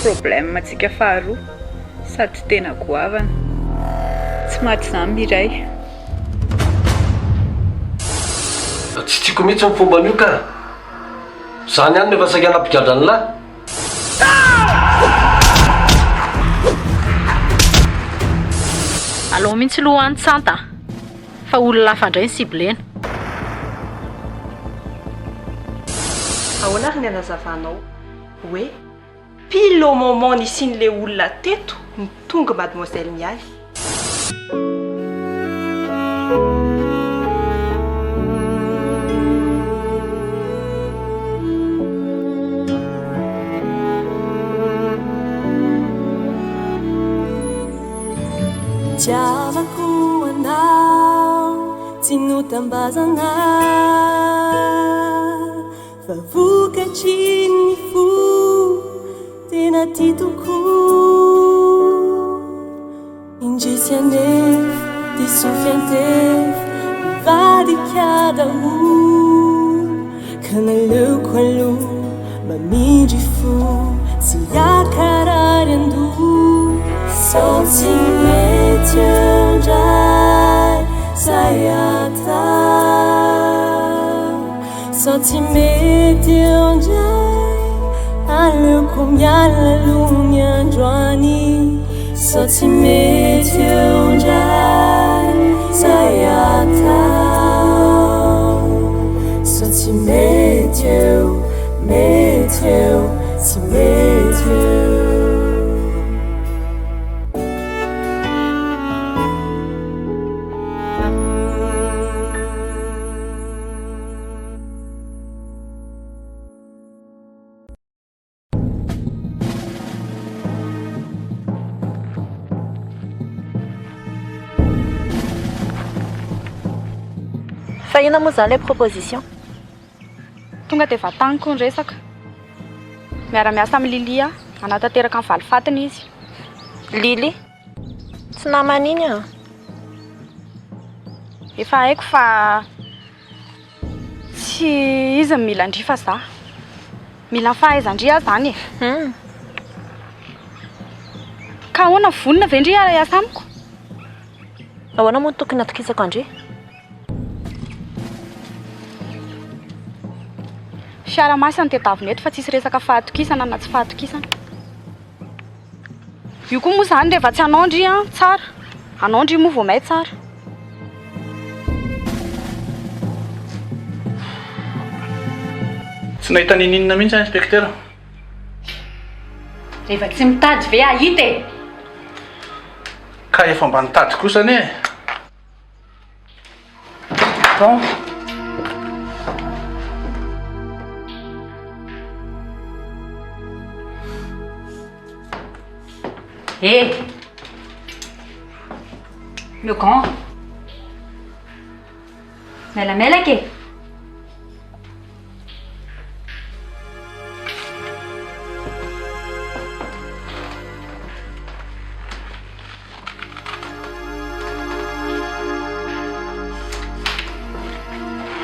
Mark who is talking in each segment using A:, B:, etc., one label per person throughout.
A: Problème antsika faharoa sady tena goavana tsy maty izany Iray.
B: Tsy tiako mihitsy ny fomba an'io ka zany ihany nefa saika nampigadrany lahy.
C: Alao mihitsy loha any tsanta fa olona lafa indray ny siblena.
D: Ahoana ary ny anazavanao hoe pile au moment nisian'ilay olona teto ny tonga mademoiselle Mialy.
E: Tiavako anao tsy notambazana fa vokatry ny fo tena titoko indrisy anefa disofy antefy mivadika daholo ka naleoko aloha mamindry fo tsy akarary andoha sao tsy mety andray sayata sao tsy mety andray aleoko miala aloha ny androany sao tsy mety andray sayata sao tsy mety eo tsy mety eo.
C: Fa ina moa zany le proposition?
F: Tonga dia vataniko ny resaka. Miara-miasa amin'ny Lily anatanteraka ny valifatiny izy.
C: Lily? Tsy naman'iny a?
F: Efa haiko fa tsy izy ny mila ndry fa za. Mila fahaizan-dry zany e. Ka ahoana vonona ve ndry iasa amiko?
C: Ahoana moa tokony atokisako andry?
F: Fiaramasina tedavina eto fa tsisy resaka fahatokisana na tsy fahatokisana. Io koa moa zany rehefa tsy anao ndry tsara. Anao ndry moa vao may tsara.
G: Tsy nahita ninina mihitsy inspektera.
C: Rehefa tsy mitady ve ahita e?
G: Ka efa mba nitady kosa anie. Bon.
C: Hé, le grand. Mela ke?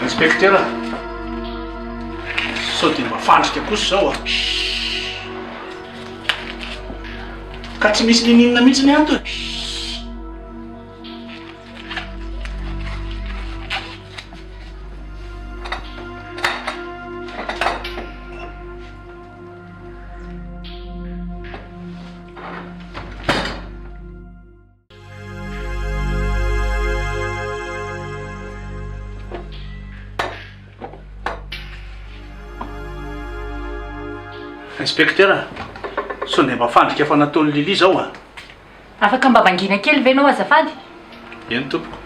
G: Inspektera. Sao dia mba fandrika kosa zao a. Ka tsy misy ninina mihitsy ny anto. Inspektera, sao dia mba fandrika fa nataon'ny Lily zao a.
C: Afaka mba vangina kely ve anao azafady?
G: Eny tompoko.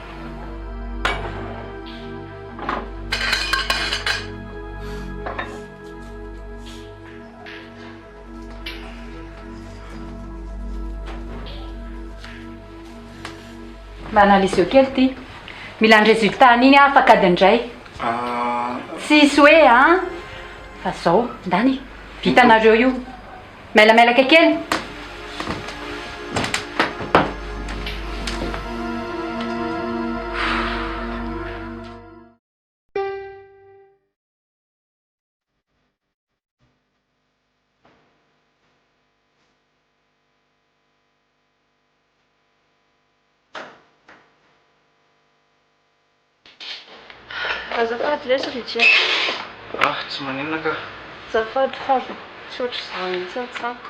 C: Mba analyseo kely ty. Mila ny résultat an'iny afaka adindray. Tsisy hoe fa zao ndany vitanareo io. Melamelaka kely.
D: azafady lesy ritia
G: tsy maninona ka
D: azafady fa tsy ohatr'izany mihitsy ny tsako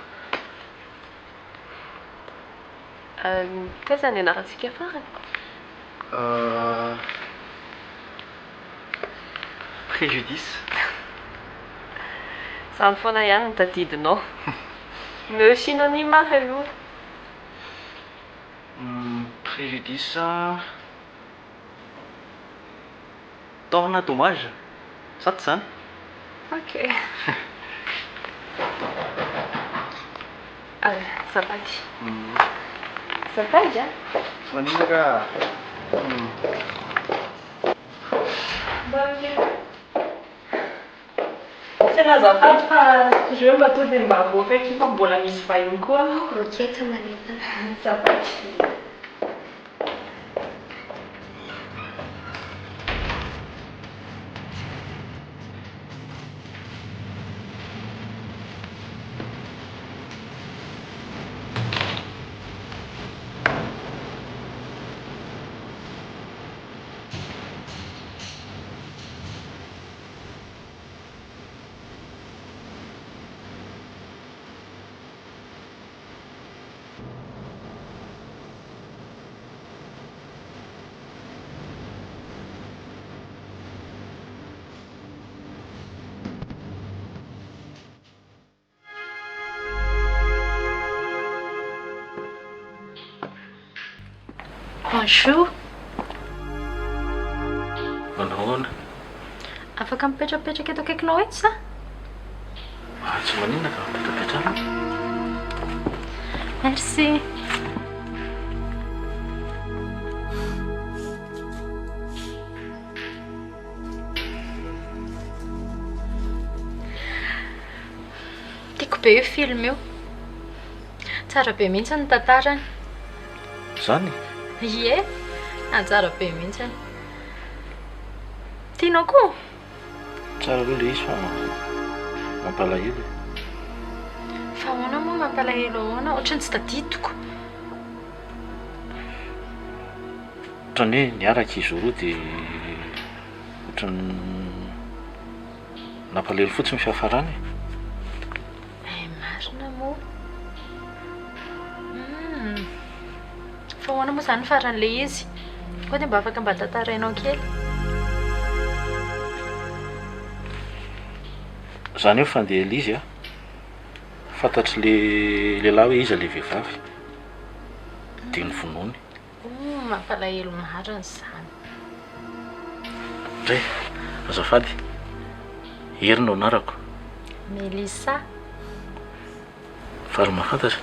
D: tezany ianarantsika farany
G: préjudice
D: zany foana ihany ny tadidinao me synonyme aloha
G: préjudice torna dommage saty zany
D: ok azafady azafady a
G: tsy maninona ka
D: tena azafady fa izy hoe mba to dia mba avoaka eky fa mbola misy vahiny koa
H: Rokety manentana.
D: azafady
C: Bonjour.
B: Manahoana?
C: Afaka mipetrapetraka eto akaikinao eto sa?
B: Tsy maninona ka mipetrapetrana?
C: Merci. Tiako be io film io. Tsara be mihitsy ny tantarany.
B: Zany?
C: Ie, tsara be mihitsy. Tianao koa?
B: Tsara aloha le izy fa mampalahelo.
C: Fa ahoana moa mampalahelo ahoana? Ohatrany tsy tadidiko.
B: Ohatrany hoe niaraka izy roa dia ohatrany nampalahelo fotsiny fiafarany.
C: Marina moa. Fa ahoana moa zany faran'le izy? Koa dia mba afaka mba tantarainao kely.
B: Zany hoe fandehana izy a fantatry le lehilahy hoe izy le vehivavy dia ny vonoiny.
C: Mampalahelo marina izany.
B: Ndray azafady herinao anarako
C: Melissa.
B: Fary mahafantatra.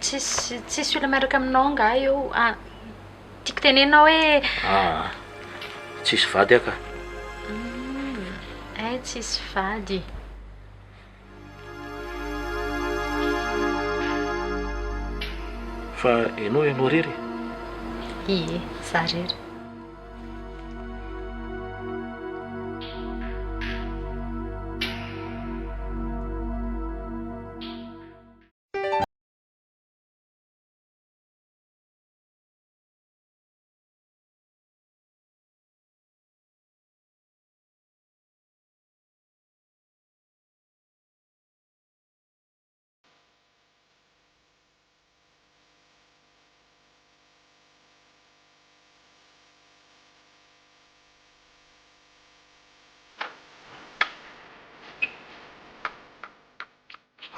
C: Tsisy olona miaraka aminao nga io. Tiako tenenao hoe
B: tsisy vady aka.
C: Tsisy vady.
B: Fa ianao rery?
C: Ie, za rery.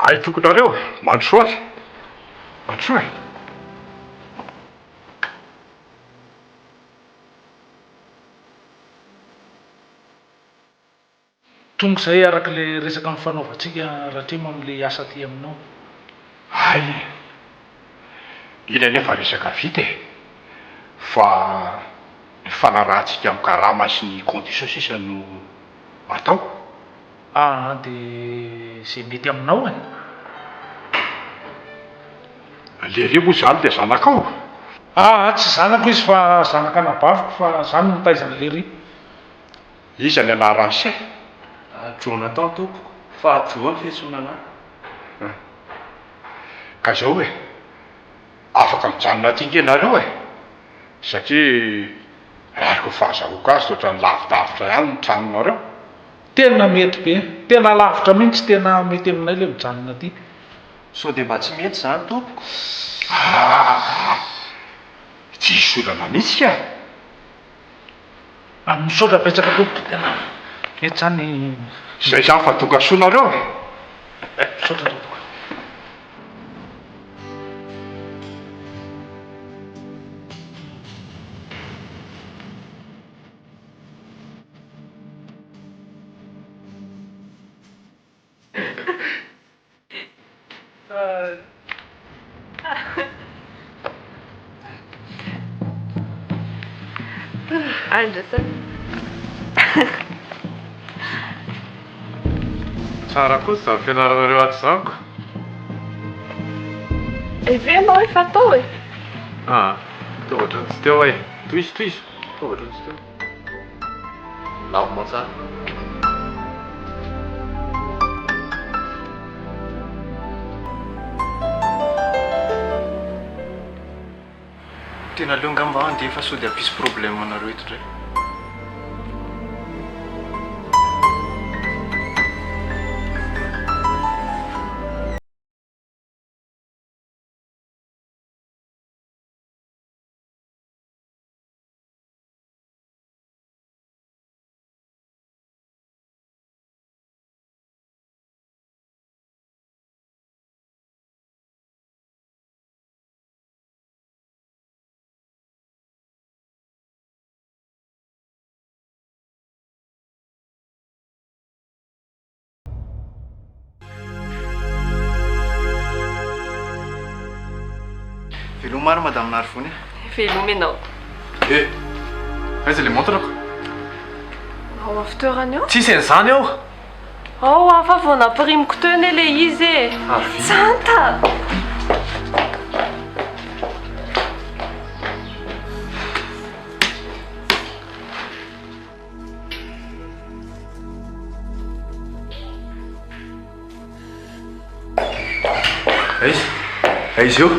I: Ay tokonareo, mandrosoa. Mandrosoa.
G: tonga izay araka le resaka mifanaovantsika rahatrimo amin'le asa ty aminao.
I: Ay, iny anefa resaka vita e. Fa ny fanarahantsika amin'ny karama sy ny condition sisa no atao.
G: Dia izay mety aminao e.
I: Lery moa zany dia zanakao.
G: Tsy zanako izy fa zanaka anabaviko fa zany no taizany lery.
I: Iza ny anarany se?
G: Jonathan tompoko fa Jo ny fiantsoana anahy.
I: Ka zao e, afaka mijanona tianka ianareo e satria rahariko fahazahoaka azy toatra ny lavitavitra ihany ny tranonareo.
G: Tena mety be, tena lavitra mihitsy, tena mety aminay le mijanona ty.
B: So dia mba tsy mety zany tompoko.
I: Tsy isolana mihitsy ka.
G: Misaotra petsaka tompoko, tena mety zany.
I: Zay zany fa tonga soanareo.
G: Misaotra tompoko.
H: Tsara kosa ny fianaranareo aty zaniko.
D: Ve anao efa tao e?
H: Taovatra ny tsy teo e. Toizy, taovatra ny tsy teo. Lavo matsara.
B: Tena aleo ngamba any dia efa sao dia hampisy problème anareo eto indray. Velomary madame Narfony.
D: Veloma ianao.
H: Aiza le montrako?
D: Ao amin'ny fitoerany eo?
H: Tsisy an'izany ao.
D: Ao afa vao nampirimiko teo anie le izy e. Tsanta!
H: Aiza io?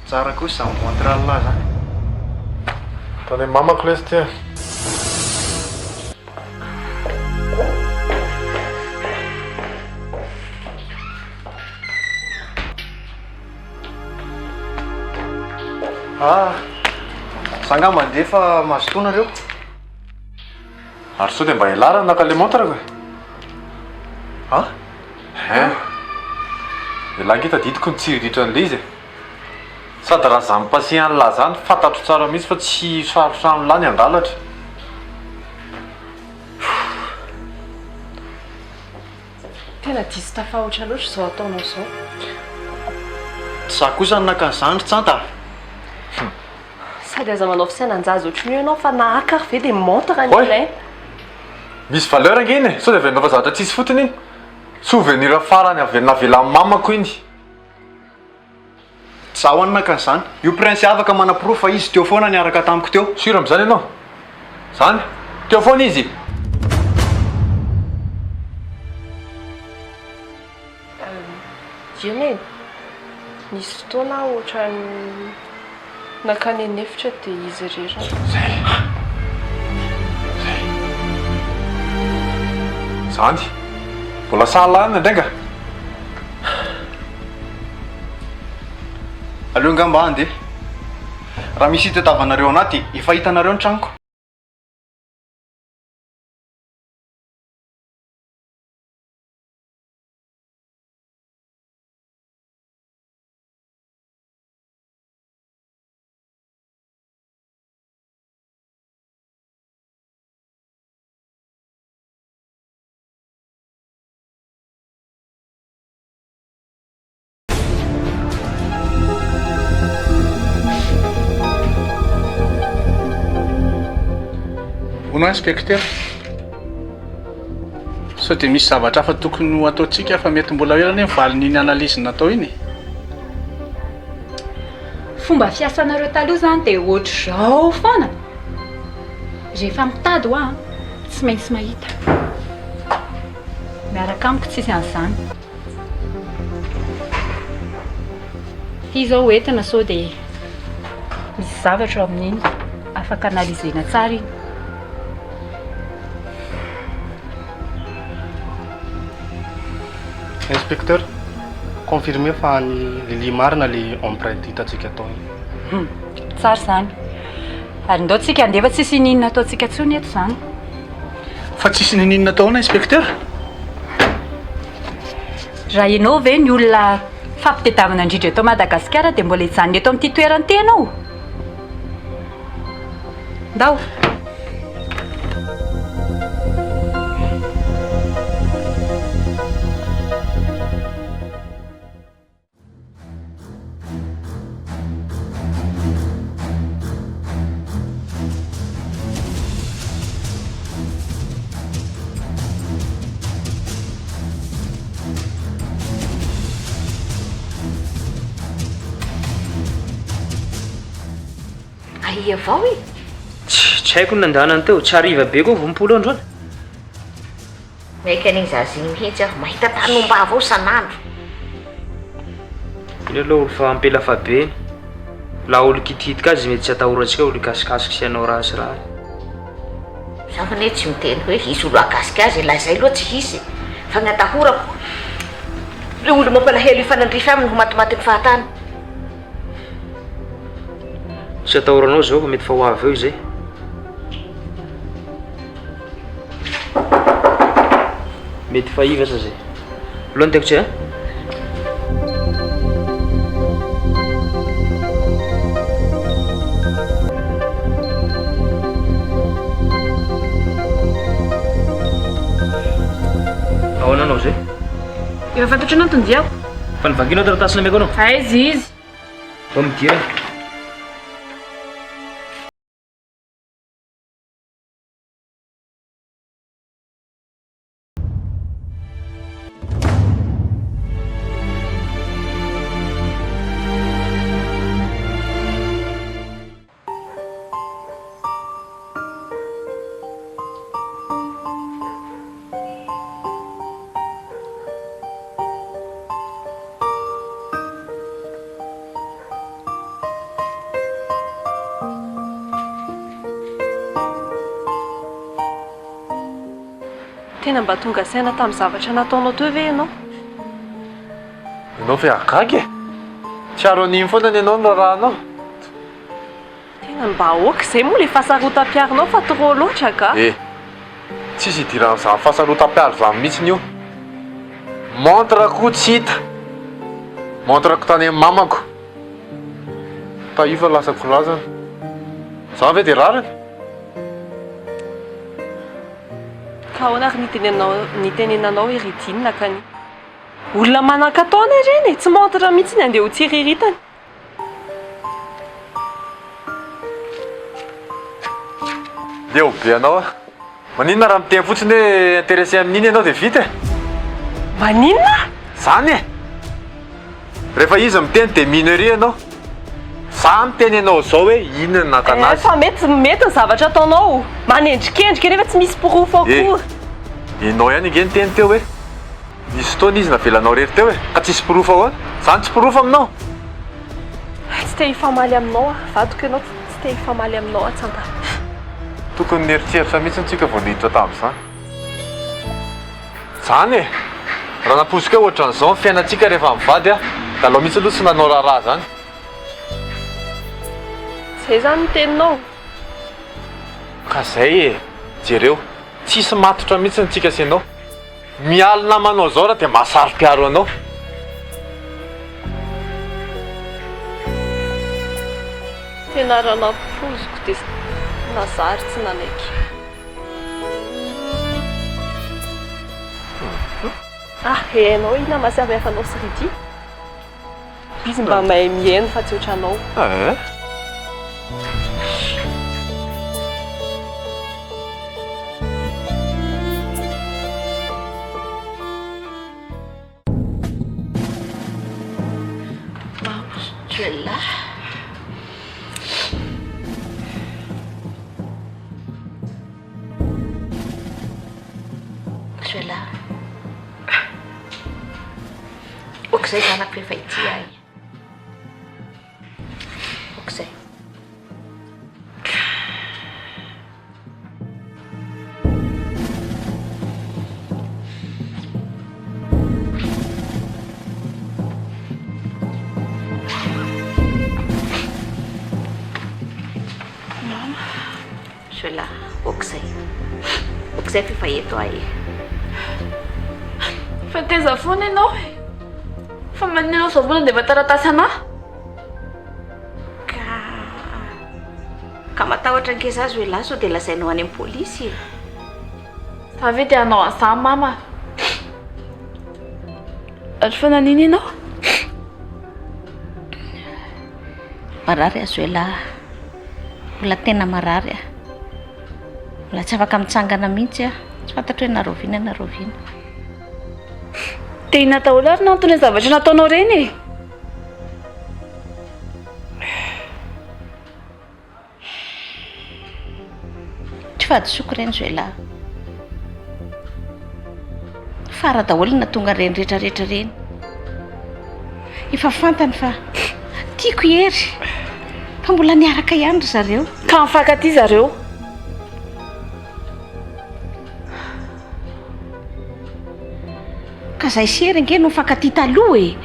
B: Tsara kosa ny Montréal zany.
H: Tany mamako lesy ty.
B: Sanga mandeha fa mazotoanareo.
H: Ary sao dia mba hialarana naka le montrako e. Ilangita ditiko ny tsiriditra an'le izy. Sady raha zany patient an'la zany fantatro tsara mihitsy fa tsy sarotra amin'la ny angalatra.
D: Tena diso tafahotra loatra izao ataonao izao.
B: Za kosa naka an'izany tsanta.
D: Sady aza manao fisainanjaza ohatry ny ianao fa nahaka ve dia montre ny ilaina.
H: Misy valeur angeny e, sao dia avenao fa zavatra tsisy fotony iny. Souvenir farany navela mamako iny.
B: Zaho any naka an'izany. Io prince afaka manaprofo fa izy teo foana niaraka tamiko teo.
H: Sura amin'izany ianao? Zany? Teo foana izy?
D: Dieny e, nisy fotoana ohatra nakany anefitra dia izy rera.
H: Zany? Mbola sahala any indray nga?
B: Aleo ngamba andeha. Raha misy hitatavanareo anaty, efa hitanareo ny tranoko.
G: Hono inspecteur. Sao dia misy zavatra hafa tokony ho ataontsika fa mety mbola ela ny valin'iny analyse natao iny.
C: fomba fiasanareo taloha zany dia ohatr'izao foana rehefa mitady ho aho tsy maintsy mahita miaraka amiko tsisy an'izany ty zao entina sao dia misy zavatra ao amin'iny afaka analizena tsara iny.
J: Inspecteur, confirmé fa ny Lili marina le empreinte hitantsika tao iny.
C: Tsara zany. Ary ndao tsika andefa tsisy ninona ataontsika tsony eto zany.
G: Fa tsisy ninona ataona inspecteur?
C: Raha ianao ve ny olona fampitadiavana indrindra eto Madagasikara dia mbola hijanona eto amin'ity toerana ty ianao? Ndao.
K: Aia avao i?
L: Tsy haiko ny nandehanany teo, tsy hariva be koa vompolo androany.
K: Maika an'iny zazy iny mihitsy aho mahita tanomba avao san'andro.
L: Iny aloha olo fa ampela fa be iny. Laha olo kitikitika azy mety tsy atahorantsika olo ikasikasika sy hanao raha sy raha.
K: Zaho ane tsy miteny hoe hisy olo akasika azy laha izay loha tsy hisy. Fa ny atahorako le olo mampalahelo ifanandrify aminy ho matimaty ny fahatany.
L: Tsy atahoranao zao fa mety fa ho avy eo izay. Mety fa iva sa zay. Lohan teko tsy ha? Ahoana anao zay?
F: Efa fantatro anao tondiako.
L: Fa nivakianao taratasy nameko anao?
F: Aiza izy?
L: Fa midirana.
D: Tena mba tonga saina tamin'ny zavatra nataonao teo ve ianao?
H: Ianao fe agagy e? Tsy aro an'iny foana ny ianao no rahanao.
D: Tena mba aoka izay moa le fahasarotam-piarinao fa trop loatra ka?
H: Tsisy idiran'izany fahasarotam-piaro zany mihitsy io. Montrako tsy hita. Montrako tany amin'ny mamako. Taifa lasako razana. Zany ve dia rariny?
D: Ka ahoana ary nitenenanao hoe ridinina ka ny olona manan-kataona ireny tsy montre mihitsy ny andeha ho tsiriritany.
H: Leo be anao a. Maninona raha miteny fotsiny hoe intéressé amin'iny ianao dia vita e?
D: Maninona?
H: Zany e! Rehefa izy miteny dia minerie ianao. Sa miteny ianao zao hoe inona no natanazy.
D: Fa mety ny zavatra ataonao. Manendrikendrika nefa tsy misy porofo akory.
H: Ianao ihany nge niteny teo hoe misy fotoana izy navelanao rery teo e. Ka tsisy porofo ahoana? Zany tsy porofo aminao.
D: Tsy te hifamaly aminao a. Vadiko ianao tsy te hifamaly aminao a Tantara.
H: Tokony neritreritra mihitsy antsika vao niditra tamin'izany. Zany e! Raha naposika hoe ohatran'izao ny fiainantsika rehefa mivady a, da aloha mihitsy aloha tsy nanao raharaha zany.
D: Zay zany ny teninao.
H: Ka zay e, jereo, tsisy matotra mihitsy antsika sy ianao. Mialina manao zao raha dia mahasaro-piaro anao.
D: Tena raha nampoziko dia nazary tsy nanaiky. Hainao ina masavy hafanao sy ridi. Izy mba mahay mihaino fa tsy ohatranao.
K: Là. Zoela. Okizay zanako efa ity ahy. Okizay. Zoela, okizay. Okizay fa efa eto ahy.
F: Fa teza foana ianao e. Fa maninao zao mbola andeha taratasy anahy.
K: Ka matahotra ankeza azy hoe lahy sao dia lazainao any amin'ny pôlisy.
F: Za ve dia hanao an'izany mama? Ary fa nanino ianao?
K: Marary azo hoe lahy. Mbola tena marary aho. Mbola tsy afaka mitsangana mihitsy aho. Tsy fantatro hoe naroviana.
F: Dia inataholo ary nantony ny zavatra nataonao reny e.
K: Tsy fahadisoko ireny zo lahy. Fara daholo na tonga reny rehetrarehetra reny. Efa fantany fa tiako hery. Fa mbola niaraka ihany ry zareo.
F: Ka mifankatia zareo.
K: Ka zay sery nge no mifankatia taloha e.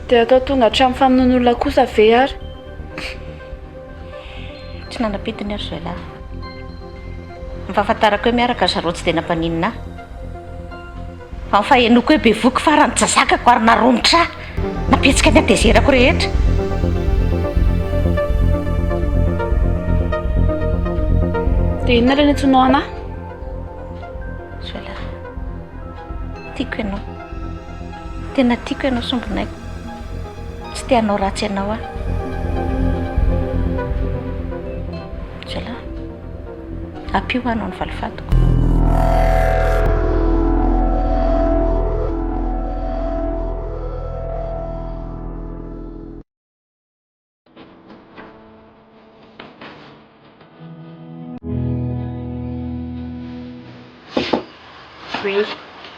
F: Dia atao tonga hatramin'ny famonoan'olona kosa ve ary?
K: Tsy nanapitiny ary zay lahy. Mifahafantarako hoe miaraka zareo tsy dia nampaninina. Fa mifahenoko hoe be voky farany jazakako ary naromotra. Napetsika ny atezerako rehetra.
F: Dia inona ilay nantsoinao anahy?
K: Zay lahy. Tiako ianao. Tena tiako ianao sombinaiko. Tsy te hanao ratsy ianao aho. Zay lahy. Ampio anao ny valifatoko.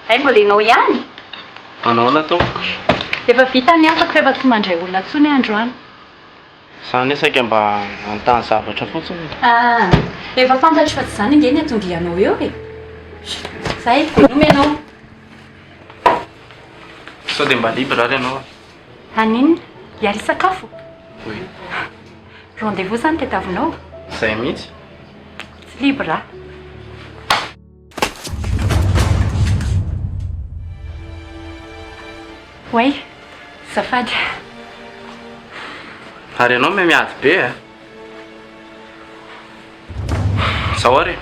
C: Ay mbola ianao ihany.
L: Anao natao.
C: Efa vita ny afaka fa efa tsy mandray olona intsony androany.
L: Izany saika mba antany zavatra fotsiny.
C: Efa fantatro fa tsy izany nge ny atongianao eo e. Zay, veloma ianao.
L: Sao dia mba libre ary ianao.
C: Aninona? Hiary sakafo?
L: Oui.
C: Rendez-vous zany tetavinao?
L: Izay mihitsy.
C: Tsy libre ah. Oui, safady.
L: Ary ianao miady be e. Sao ary?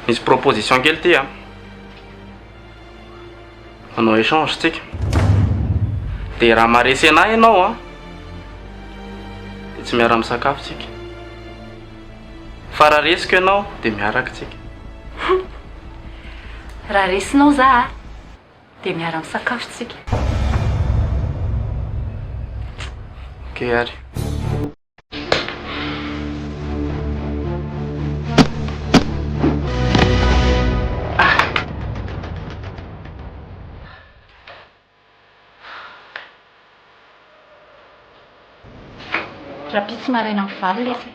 L: Misy proposition kely ty a. Manao échange tsika. Dia raha maresy anahy ianao a. Dia tsy miara misakafo tsika. Fa raha resiko ianao dia miaraka tsika.
C: Raha resinao za dia miara misakafo tsika.
L: Okey ary.
C: Raha pitsy maraina amin'ny valo lesy.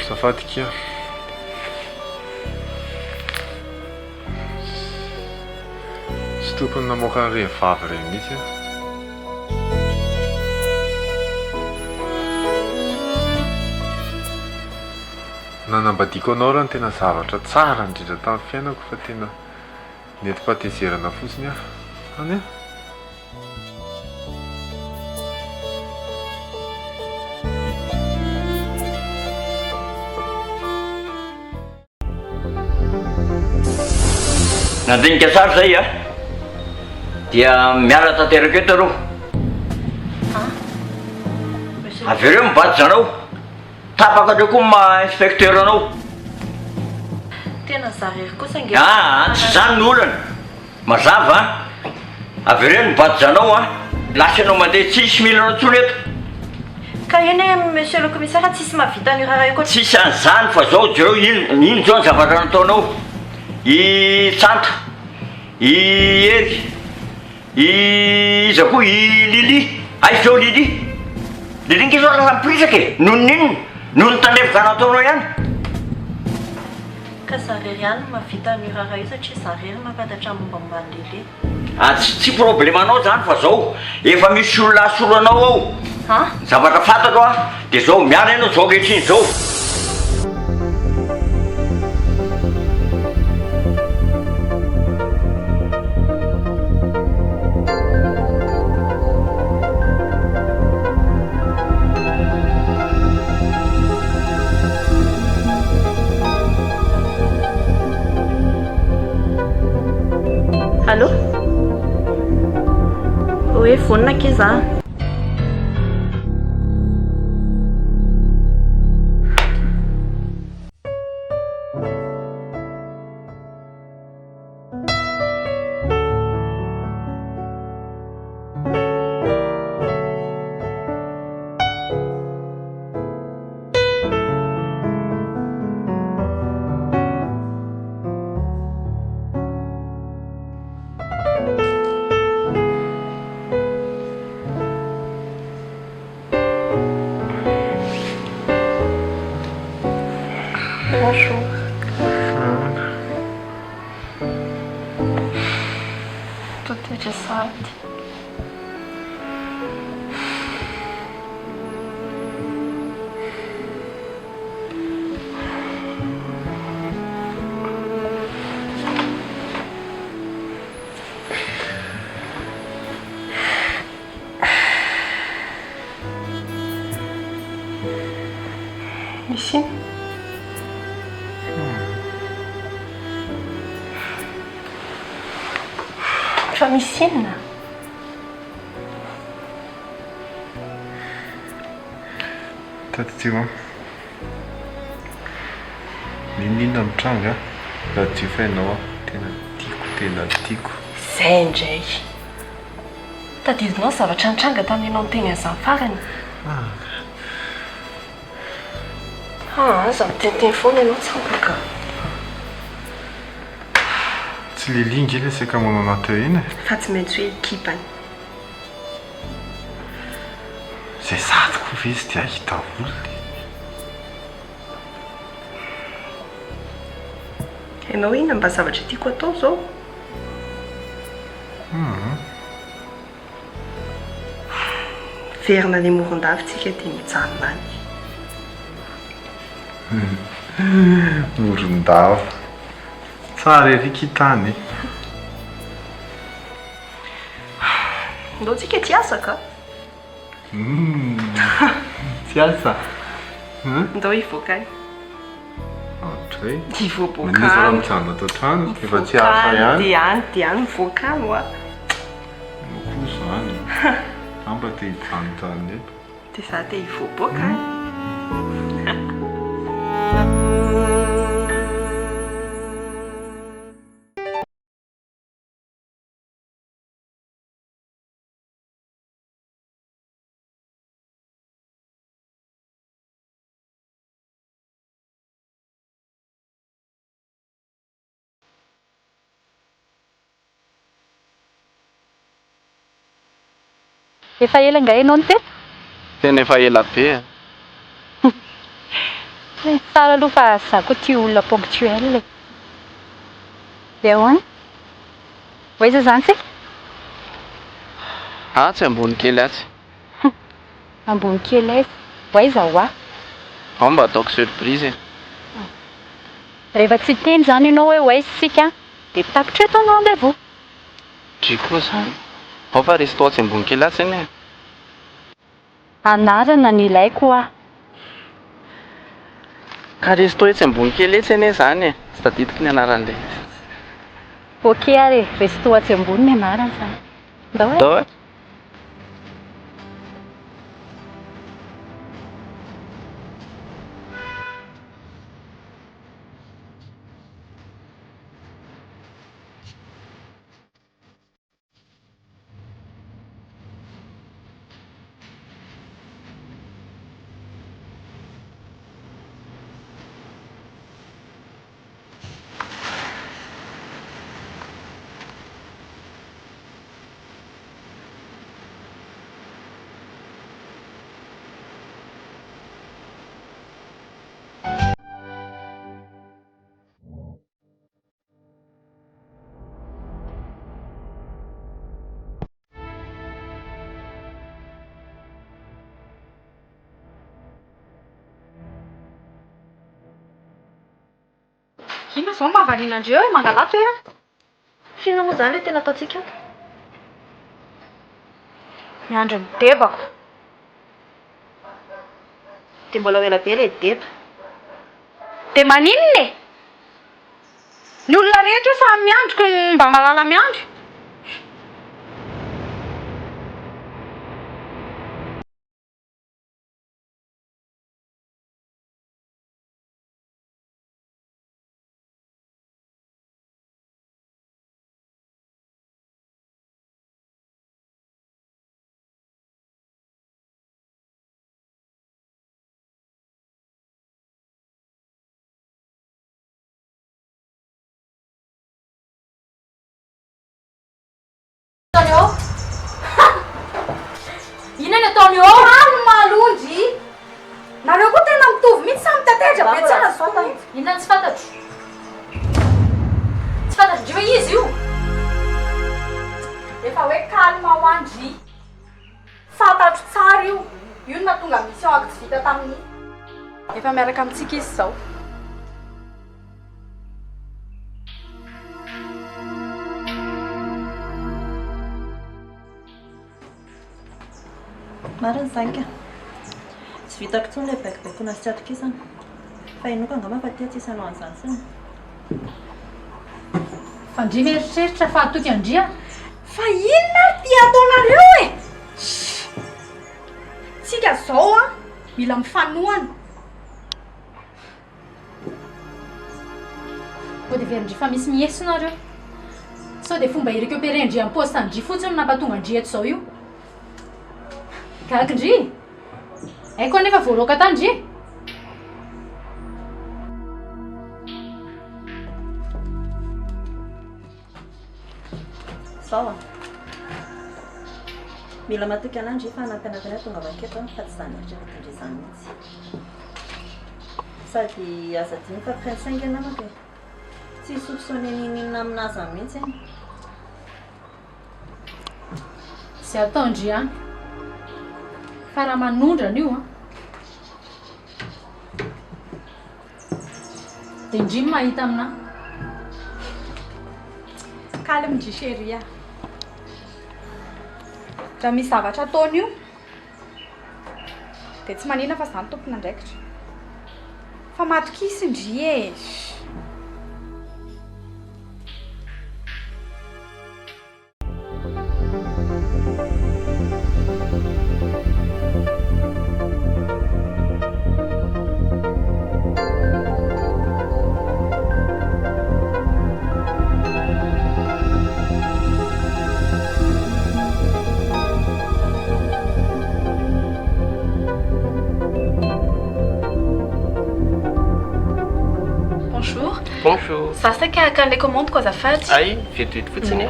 H: Safatika. Tsy tokony namoaka rehevavy ireny mihitsy. Nanambadiako anao raha ny tena zavatra tsara indrindra tamin'ny fiainako fa tena nenti-patezerana fotsiny aho. Any a?
M: Nandinika sary zay a dia miala tanteraka eto aloha. Avy ireo mibady zanao tapaka ndreo koa ma-inspecteur anao.
D: Tena zarery kosa
M: tsy zany ny olana mazava avy ireo mibady zanao a lasa anao mandeha tsisy mila anao tsony eto.
D: Ka eny monsieur le commissaire tsisy mahavita ny raha io.
M: Tsisy an'izany fa zao jereo ino zao ny zavatra nataonao. I Tsanta, I Ery, iza koa I Lily, zao Lily. Lily nge zao lasa mipirisaka e, noho ninona, noho ny tandrevoka nataonao ihany.
D: Ka zarery ihany mahavita ny raha io satria zarery mampatatra mombamomba ny Lily.
M: Tsy problemanao zany fa zao efa misy olona asolo anao ao. Zavatra fantako a dia zao miala ianao zao ankehitriny zao.
D: Allô? Oui, vonina kiza. Bonjour. Tout est sorti. Ici. Famicine.
H: Taty ninona mitranga raha jifainao tena tiako.
D: Zay indray. Tadidinao zavatra nitranga tamin'ny ianao teny an'izany farany. Za miteniteny foana ianao tsambaka.
H: Tsy lilingy ilay seka manao anaty eny e.
D: Fa tsy maintsy hoe ekipany.
H: Zay sady koa ve izy dia hita olona.
D: Ianao inona mba zavatra tiako atao zao? Verina ny moron-davitsika dia mijanona any.
H: Moron-dava. Tsara ery kitany.
D: Ndao tsika tsy asa ka?
H: Tsy asa?
D: Ndao hivoaka.
H: Ohatray.
D: Hivoaboaka.
H: Manisy raha mijanona ato an-trano efa tsy asa ihany.
D: Dia any mivoaka ano a.
H: Koa zany. Amba te hijanotany eto.
D: Dia za te hivoaboaka.
C: Efa ela nga ianao ny tena?
J: Tena efa ela be.
C: Tsara aloha fa za koa tia olona ponctuel. Dia ahoana? Hoaiza zany tsika?
J: Tsy ambony kely atsy.
C: Ambony kely aiza? Hoaiza ho aho?
J: Ao mba ataoko surprise e.
C: Rehefa tsy teny zany ianao hoe hoaiza tsika dia tapitra eto ny rendez-vous.
J: Dry koa zany. Ao fa resto atsy ambony kely atsy anie.
C: Anarana no ilaiko ah.
J: Ka resto etsy ambony kely etsy anie zany e. Tsy tadidiko ny anaran'ilay.
C: Ok are, resto atsy ambony ny anarany zany. Ndao e?
F: Ina zao mahavariana andreo e mangalato e.
K: Fiona moa zany le tena ataontsika ato?
F: Miandry ny debako.
K: Dia mbola ho ela be ilay deba.
F: Dia maninona e? Ny olona rehetra samy miandry ka mba mahalala miandry. Ina ny ataonio ao ano malonjy. Nareo koa tena mitovy mihitsy samy tatetra be tsara zao.
C: Inona tsy fantatro? Tsy fantatro ndreo izy io.
F: Efa hoe kalma ho andry. Fantatro tsara io. Io no mahatonga mission ako tsy vita tamin'iny. Efa miaraka amintsika izy zao.
N: Marina zanika. Tsy vitako intsony ilay baikobaikoana sy tratokisana. Fa ianao ka angamba fa tia tsy isanao an'izany siny.
C: Fandria mieritreritra fa atoky andria.
F: Fa inona tia ataonareo e? Tsika zao a mila mifanohana.
C: Ko dia verindry fa misy mihesinareo. Sao dia fomba irécupérer andria amin'ny poste andria fotsiny no nampatonga andria eto zao io. Kakindri? Haiko anefa voaroaka tandri.
N: Sao a? Mila matoky an'andry fa hanampianarana tonga vaketo fa tsy zany eritreretin-dry izany mihitsy. Sady aza dimy fa prince namako e. Tsy soupçonné ninina aminazy mihitsy eny.
C: Tsy ataondry ihany. Fa raha manondrana io dia indrimy mahita amina.
F: Calme ndry chérie. Raha misy zavatra ataony io dia tsy manina fa zany tompona andraikitra. Fa matokisy ndry e.
J: Bonjour.
F: Sasaka kan le commande kwa azafady?
J: Ay, vetivety fotsiny.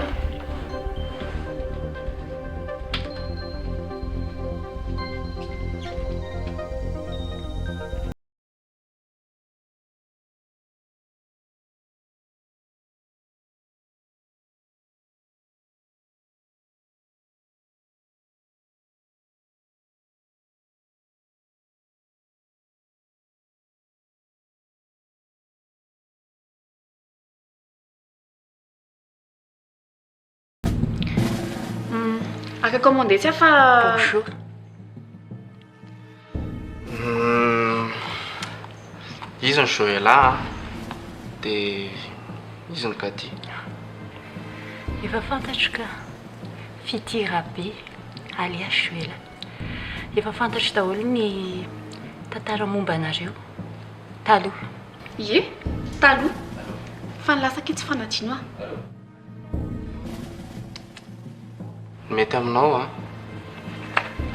F: Aka commandé tsy afa
K: Bonjour.
J: Izy ny Joëla dia izy ny Kady.
C: Efa fantatro ka fitira be alias Joëla. Efa fantatro daholo ny tantara momba anareo taloha.
F: Ie, taloha fa nilasaka tsy fanadino aho.
J: Mety aminao a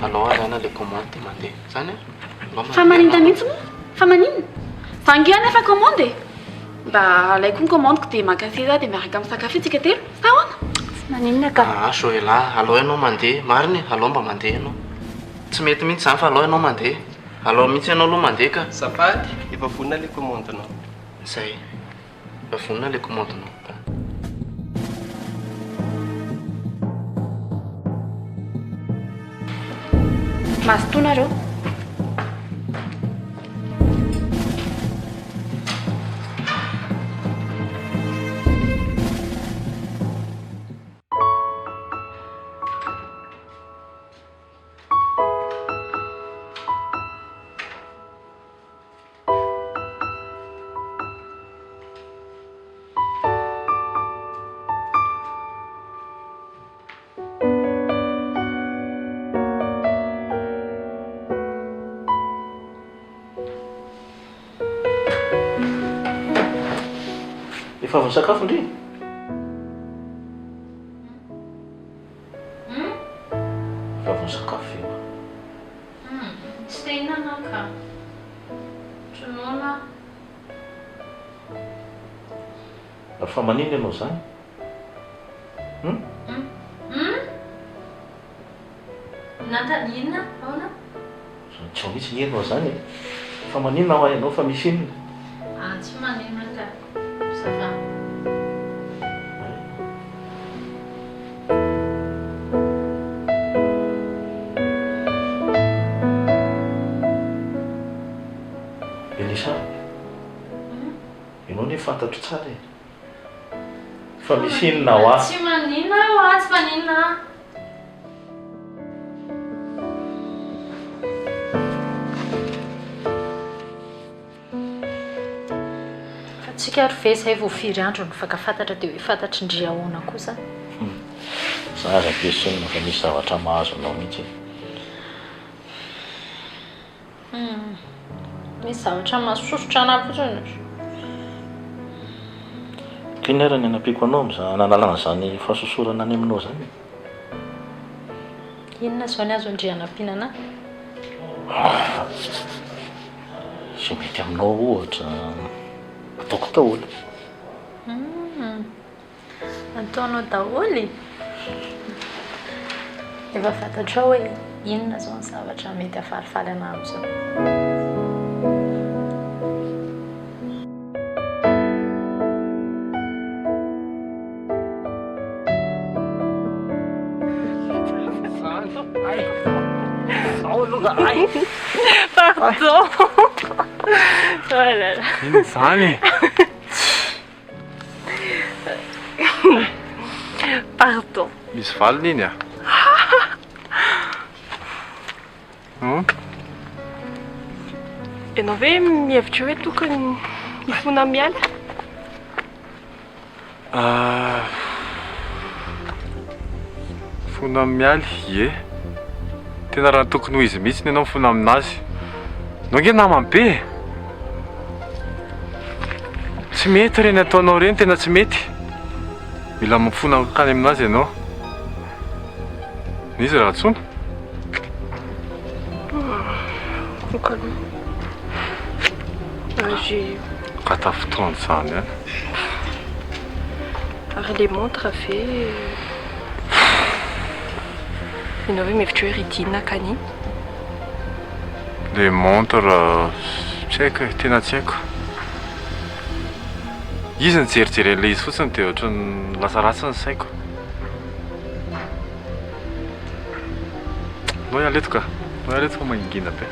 J: alao alana le commande dia mandeha zany a
F: Fa maninona mihitsy moa? Fa maninona? Vangiana efa commande. Mba alaiko ny commandeko dia makafy za dia miaraka amin'ny sakafo itsika telo. Sa ahoana?
C: Maninona ka?
J: Joëla, alao ianao mandeha. Mariny, alao mba mandeha ianao. Tsy mety mihitsy zany fa alao ianao mandeha. Alao mihitsy ianao aloha mandeha ka.
O: Safady, efa vonona le commande-nao.
J: Zay. Efa vonona le commande-nao.
F: Mazotoanareo.
B: Efa avy sakafo ndry? Efa avy sakafo io.
C: Tsy te hihinana ka. Tronoana.
B: Fa maninona ianao zany?
C: Inona? Ahoana?
B: Tsy ho mihitsy ny ianao zany e. Fa maninona ho ianao fa misy inona?
C: Tsy maninona ka. Safa.
B: Elisa, ianao ne fantatro tsara e. Fa misy inona ho ahy?
C: Tsy maninona ho tsy maninona. Tsika ry ve izay vao firy andro no fakafantatra dia hoe fantatry ndry ahoana kosa.
B: Za aza question fa misy zavatra mahazo anao mihitsy.
C: Misy zavatra mahasosotra anahy fotsiny.
B: Kinerany anampiko anao amin'izany nanalana izany fahasosorana any aminao zany.
C: Inona izao ny azo ndry hanampiana anahy?
B: Izay mety aminao ohatra ataoko daholo.
C: Ataonao daholo? Efa fantatrao hoe inona izao ny zavatra mety hafalifaly anahy amin'izao.
D: Pardon. Voilà.
H: Zany.
D: Pardon.
H: Misy valiny iny a?
D: Ianao ve mihevitra hoe tokony hifona miala?
H: Fona mialy, ie. Tena raha tokony ho izy mihitsy ianao mifona aminazy. Nao nge namany be. Tsy mety reny ataonao reny, tena tsy mety. Mila mifona kany aminazy ianao. Izy raha tsona. Kata fotoana zany a.
D: Ary le montre ve ianao hoe mihevitra hoe ridinina kany?
H: Le montre tsy haiko e, tena tsy haiko. Izy nijerijery an'ilay izy fotsiny dia ohatrany lasa ratsy ny saiko. Nao ialeto ka, nao ialeto fa mangingina be.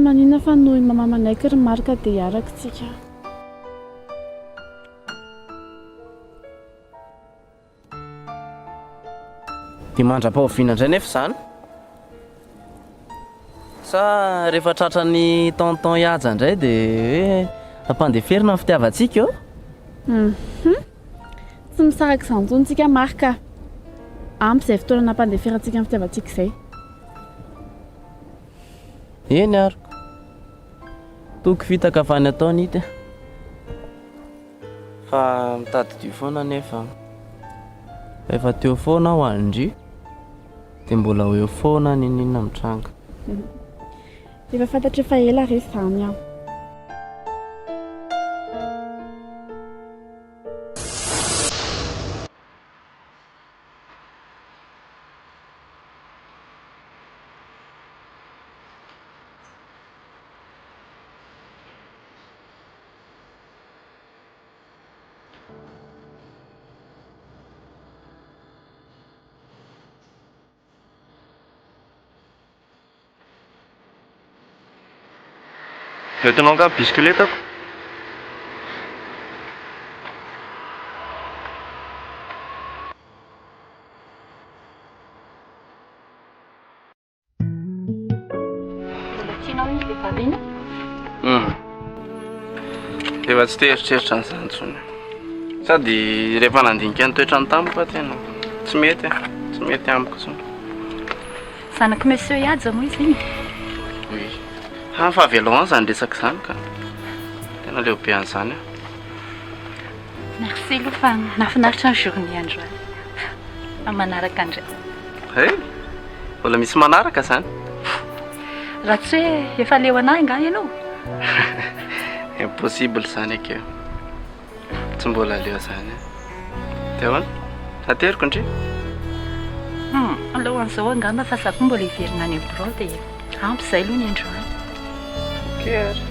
P: maninona fa noho mama manaiky ry marika dia hiarakantsika.
J: dia mandra-pahoviana indray nefa izany sa rehefa tratrany tonton hihaja indray dia hoe ampandeferina ny fitiavantsika eo
P: tsy misaraka izany intsontsika marika ampy izay fotoana nampandeferantsika ny fitiavantsika izay.
J: eny ariko toko fitaka avy any ataony ity fa mitady dio foana nefa efa teo foana ho andry dia mbola ho eo foana ninina mitranga.
P: Efa fantatra efa ela re izany aho.
O: Entinao nga bisikletako.
C: Tianao iny vehivavy iny?
J: Efa tsy teritreritra an'izany intsony sady rehefa nandinika ny toetrany tamiko tena tsy mety amiko intsony.
C: Zanaky monsieur hihaja moa izy iny?
J: Fa avy aloha izany resaka izany ka tena leo be an'izany aho.
C: Merci aloha fa nahafinaritra ny journée androany fa manaraka indray.
J: Mbola misy manaraka izany?
C: Raha tsy hoe efa leo anahy nga ianao?
J: Impossible izany akeo tsy mbola leo izany. Dia ahoana ateriko indri?
C: Alohan'izao angamba fa zaho koa mbola hiverina any abroad dia ampy izay aloha ny androany.
J: Kera